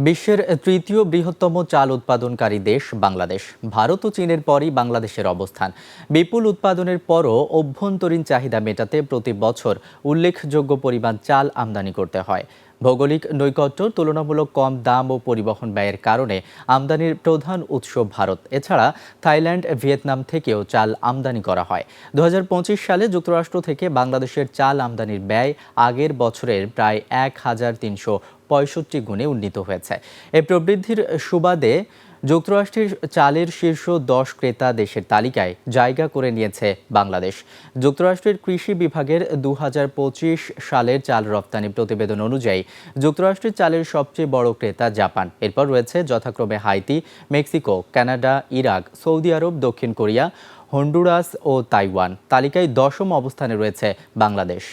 বিশ্বের তৃতীয় বৃহত্তম চাল উৎপাদনকারী দেশ বাংলাদেশ। ভারত ও চীনের পরই বাংলাদেশের অবস্থান। বিপুল উৎপাদনের পরও অভ্যন্তরীণ চাহিদা মেটাতে প্রতি বছর উল্লেখযোগ্য পরিমাণ চাল আমদানি করতে হয়। ভৌগোলিক নৈকট্য, তুলনামূলক কম দাম ও পরিবহন ব্যয়ের কারণে আমদানির প্রধান উৎস ভারত। এছাড়া থাইল্যান্ড, ভিয়েতনাম থেকেও চাল আমদানি করা হয়। 2025 সালে যুক্তরাষ্ট্র থেকে বাংলাদেশের চাল আমদানির ব্যয় আগের বছরের প্রায় 1365 গুণে উন্নীত হয়েছে। এই প্রবৃদ্ধির সুবাদে যুক্তরাষ্ট্রের চালের শীর্ষ 10 ক্রেতা দেশের তালিকায় জায়গা করে নিয়েছে বাংলাদেশ। যুক্তরাষ্ট্রের কৃষি বিভাগের 2025 সালের চাল রপ্তানি প্রতিবেদন অনুযায়ী যুক্তরাষ্ট্রের চালের সবচেয়ে বড় ক্রেতা জাপান। এরপর রয়েছে যথাক্রমে Haiti, Mexico, Canada, Iraq, Saudi Arab, দক্ষিণ কোরিয়া, হন্ডুরাস ও তাইওয়ান। তালিকায় 10ম অবস্থানে রয়েছে বাংলাদেশ।